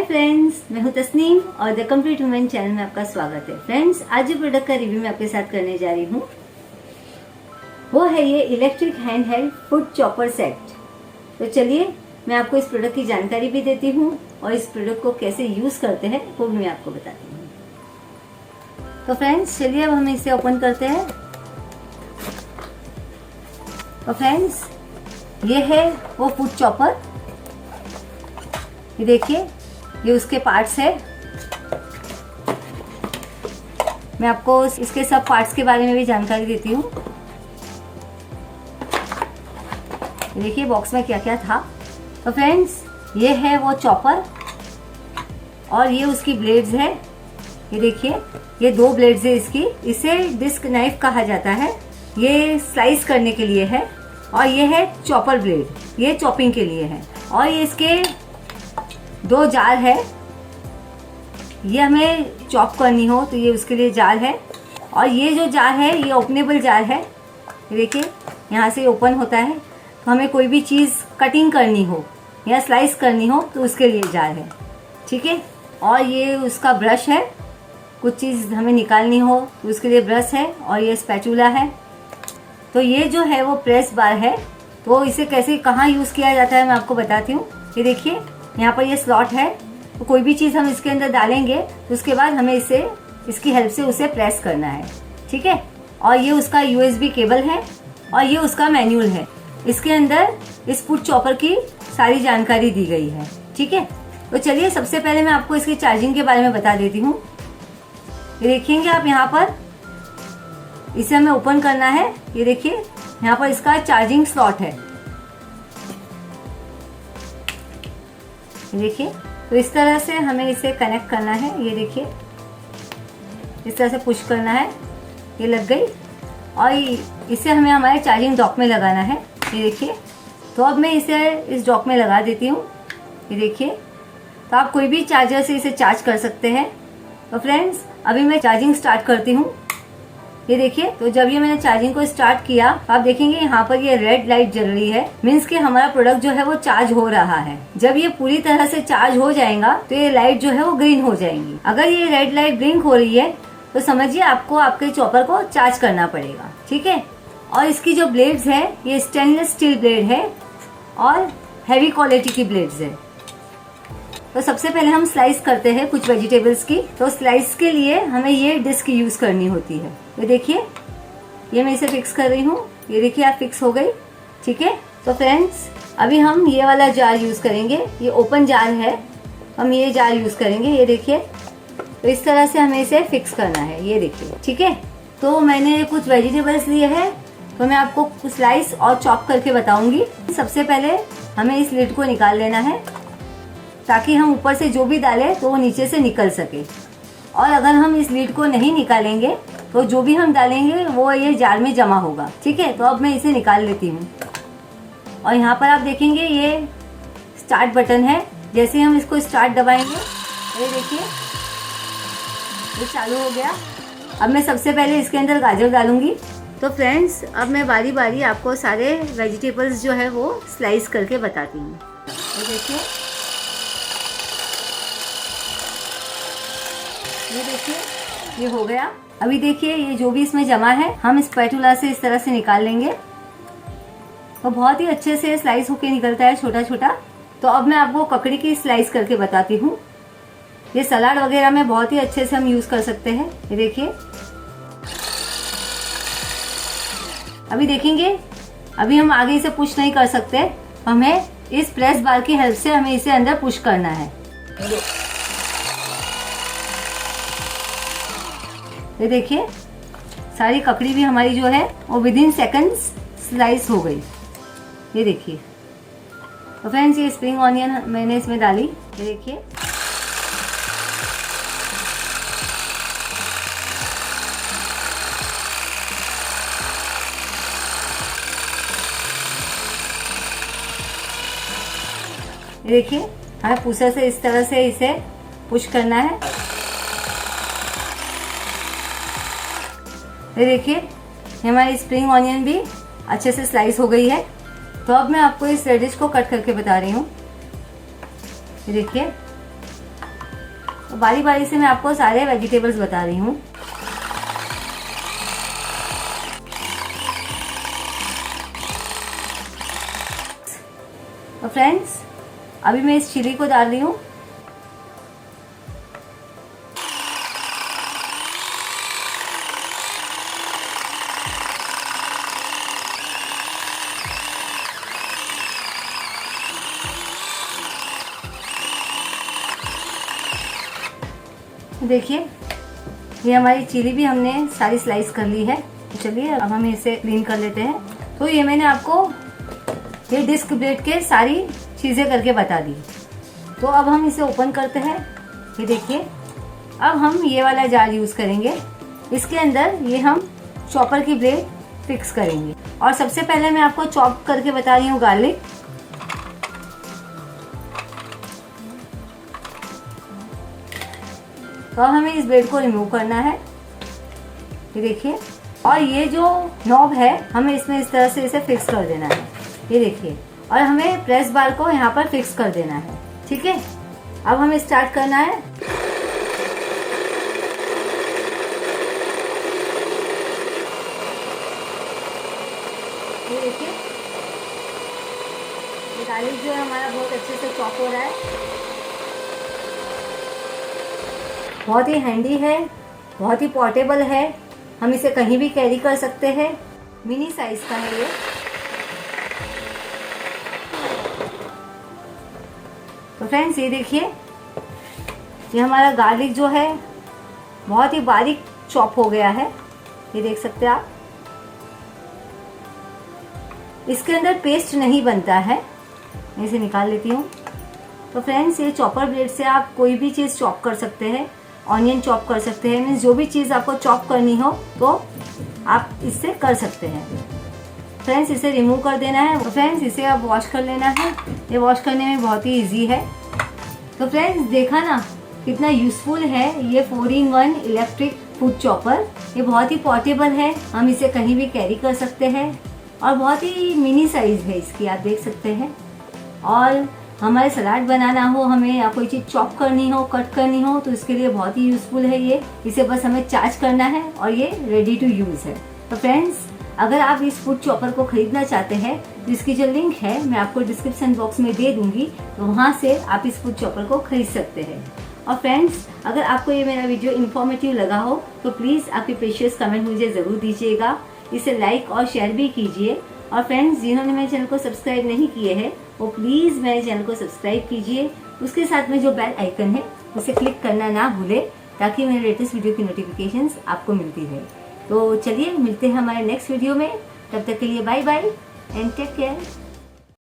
Friends, मैं हूं तस्नीम और द कंप्लीट वुमेन चैनल में आपका स्वागत है। फ्रेंड्स, आज जो प्रोडक्ट का रिव्यू मैं आपके साथ करने जा रही हूं वो है ये electric hand held food chopper set. तो चलिए मैं आपको इस प्रोडक्ट की जानकारी भी देती हूं और इस प्रोडक्ट को कैसे यूज करते हैं वो भी मैं आपको बताती हूँ। तो फ्रेंड्स चलिए अब हम इसे ओपन करते हैं। तो फ्रेंड्स ये है वो फूड चॉपर। ये देखिए, ये उसके पार्ट्स है। मैं आपको इसके सब पार्ट्स के बारे में भी जानकारी देती हूँ। देखिए बॉक्स में क्या क्या था। तो फ्रेंड्स ये है वो चॉपर और ये उसकी ब्लेड्स है। ये देखिए, ये दो ब्लेड्स है इसकी। इसे डिस्क नाइफ कहा जाता है। ये स्लाइस करने के लिए है और ये है चॉपर ब्लेड, ये चॉपिंग के लिए है। और ये इसके दो जार है। ये हमें चॉप करनी हो तो ये उसके लिए जार है। और ये जो जार है ये ओपनेबल जार है। देखिए यहाँ से ओपन होता है। तो हमें कोई भी चीज़ कटिंग करनी हो या स्लाइस करनी हो तो उसके लिए जार है, ठीक है। और ये उसका ब्रश है, कुछ चीज़ हमें निकालनी हो तो उसके लिए ब्रश है। और ये स्पैचुला है। तो ये जो है वो प्रेस बार है। तो इसे कैसे कहाँ यूज़ किया जाता है मैं आपको बताती हूँ। ये देखिए यहाँ पर ये स्लॉट है। तो कोई भी चीज़ हम इसके अंदर डालेंगे तो उसके बाद हमें इसकी हेल्प से उसे प्रेस करना है, ठीक है। और ये उसका USB केबल है और ये उसका मैनुअल है। इसके अंदर इस फूड चॉपर की सारी जानकारी दी गई है, ठीक है। तो चलिए सबसे पहले मैं आपको इसकी चार्जिंग के बारे में बता देती हूँ। ये देखेंगे आप यहाँ पर, इसे हमें ओपन करना है। ये देखिए यहाँ पर इसका चार्जिंग स्लॉट है। देखिए, तो इस तरह से हमें इसे कनेक्ट करना है। ये देखिए इस तरह से पुश करना है, ये लग गई। और इसे हमें हमारे चार्जिंग डॉक में लगाना है। ये देखिए, तो अब मैं इसे इस डॉक में लगा देती हूँ। ये देखिए, तो आप कोई भी चार्जर से इसे चार्ज कर सकते हैं। तो फ्रेंड्स अभी मैं चार्जिंग स्टार्ट करती हूँ। ये देखिए, तो जब ये मैंने चार्जिंग को स्टार्ट किया तो आप देखेंगे यहाँ पर ये रेड लाइट जल रही है। मीन्स कि हमारा प्रोडक्ट जो है वो चार्ज हो रहा है। जब ये पूरी तरह से चार्ज हो जाएगा तो ये लाइट जो है वो ग्रीन हो जाएंगी। अगर ये रेड लाइट ब्लिंक हो रही है तो समझिए आपको आपके चॉपर को चार्ज करना पड़ेगा, ठीक है। और इसकी जो ब्लेड्स है ये स्टेनलेस स्टील ब्लेड है और हैवी क्वालिटी की ब्लेड्स है। तो सबसे पहले हम स्लाइस करते हैं कुछ वेजिटेबल्स की। तो स्लाइस के लिए हमें ये डिस्क यूज करनी होती है। ये देखिए, ये मैं इसे फिक्स कर रही हूँ। ये देखिए आप फिक्स हो गई, ठीक है। तो फ्रेंड्स अभी हम ये वाला जार यूज करेंगे। ये ओपन जार है, हम ये जार यूज करेंगे। ये देखिए, तो इस तरह से हमें इसे फिक्स करना है। ये देखिए, ठीक है। तो मैंने कुछ वेजिटेबल्स लिए हैं, तो मैं आपको स्लाइस और चॉप करके बताऊंगी। सबसे पहले हमें इस लिड को निकाल लेना है ताकि हम ऊपर से जो भी डालें तो वो नीचे से निकल सके। और अगर हम इस लीड को नहीं निकालेंगे तो जो भी हम डालेंगे वो ये जार में जमा होगा, ठीक है। तो अब मैं इसे निकाल लेती हूँ। और यहाँ पर आप देखेंगे ये स्टार्ट बटन है। जैसे हम इसको स्टार्ट दबाएंगे, ये देखिए ये चालू हो गया। अब मैं सबसे पहले इसके अंदर गाजर डालूंगी। तो फ्रेंड्स अब मैं बारी बारी आपको सारे वेजिटेबल्स जो है वो स्लाइस करके बताती हूँ। ये देखिए, ये देखिए ये हो गया। अभी देखिए ये जो भी इसमें जमा है हम स्पैटुला से इस तरह से निकाल लेंगे। तो बहुत ही अच्छे से स्लाइस होके निकलता है छोटा छोटा। तो अब मैं आपको ककड़ी की स्लाइस करके बताती हूँ। ये सलाद वगैरह में बहुत ही अच्छे से हम यूज कर सकते हैं। ये देखिए, अभी देखेंगे, अभी हम आगे इसे पुश नहीं कर सकते। हमें इस प्रेस बार की हेल्प से हमें इसे अंदर पुश करना है। ये देखिए सारी ककड़ी भी हमारी जो है वो विदिन सेकंड्स स्लाइस हो गई। ये देखिए। तो फ्रेंड्स ये स्प्रिंग ऑनियन मैंने इसमें डाली। ये देखिए, ये देखिए हमें पुशर से इस तरह से इसे पुश करना है। ये देखिए हमारी स्प्रिंग ऑनियन भी अच्छे से स्लाइस हो गई है। तो अब मैं आपको इस रेडिश को कट करके बता रही हूँ। ये देखिए तो बारी बारी से मैं आपको सारे वेजिटेबल्स बता रही हूँ। तो फ्रेंड्स अभी मैं इस चिली को डाल रही हूँ। देखिए ये हमारी चिली भी हमने सारी स्लाइस कर ली है। चलिए अब हम इसे क्लीन कर लेते हैं। तो ये मैंने आपको ये डिस्क ब्रेड के सारी चीज़ें करके बता दी। तो अब हम इसे ओपन करते हैं। ये देखिए अब हम ये वाला जार यूज़ करेंगे। इसके अंदर ये हम चॉपर की ब्लेड फिक्स करेंगे। और सबसे पहले मैं आपको चॉप करके बता रही हूँ गार्लिक। तो अब हमें इस ब्लेड को रिमूव करना है। ये देखिए और ये जो नॉब है हमें इसमें इस तरह से इसे फिक्स कर देना है। ये देखिए और हमें प्रेस बार को यहाँ पर फिक्स कर देना है। ठीक है, अब हमें स्टार्ट करना है। ये देखिए ये गार्लिक जो है हमारा बहुत अच्छे से चॉप हो रहा है। बहुत ही हैंडी है, बहुत ही पोर्टेबल है, हम इसे कहीं भी कैरी कर सकते हैं। मिनी साइज का है ये। तो फ्रेंड्स ये देखिए ये हमारा गार्लिक जो है बहुत ही बारीक चॉप हो गया है। ये देख सकते हैं आप। इसके अंदर पेस्ट नहीं बनता है। मैं इसे निकाल लेती हूँ। तो फ्रेंड्स ये चॉपर ब्लेड से आप कोई भी चीज़ चॉप कर सकते हैं। ऑनियन चॉप कर सकते हैं, मीन्स जो भी चीज़ आपको चॉप करनी हो तो आप इससे कर सकते हैं। फ्रेंड्स इसे रिमूव कर देना है। तो फ्रेंड्स इसे आप वॉश कर लेना है। ये वॉश करने में बहुत ही इजी है। तो फ्रेंड्स देखा ना कितना यूज़फुल है ये 4-in-1 इलेक्ट्रिक फूड चॉपर। ये बहुत ही पोर्टेबल है, हम इसे कहीं भी कैरी कर सकते हैं और बहुत ही मिनी साइज़ है इसकी, आप देख सकते हैं। और हमारे सलाद बनाना हो हमें या कोई चीज़ चॉप करनी हो, कट करनी हो तो इसके लिए बहुत ही यूज़फुल है ये। इसे बस हमें चार्ज करना है और ये रेडी टू यूज़ है। तो फ्रेंड्स अगर आप इस फूड चॉपर को खरीदना चाहते हैं तो इसकी जो लिंक है मैं आपको डिस्क्रिप्शन बॉक्स में दे दूंगी, तो वहाँ से आप इस फूड चॉपर को खरीद सकते हैं। और फ्रेंड्स अगर आपको ये मेरा वीडियो इन्फॉर्मेटिव लगा हो तो प्लीज़ आपके प्रीशियस कमेंट मुझे ज़रूर दीजिएगा। इसे लाइक और शेयर भी कीजिए। और फ्रेंड्स जिन्होंने मेरे चैनल को सब्सक्राइब नहीं किए हैं वो प्लीज़ मेरे चैनल को सब्सक्राइब कीजिए। उसके साथ में जो बेल आइकन है उसे क्लिक करना ना भूलें ताकि मेरे लेटेस्ट वीडियो की नोटिफिकेशंस आपको मिलती रहे। तो चलिए मिलते हैं हमारे नेक्स्ट वीडियो में। तब तक के लिए bye bye and take care.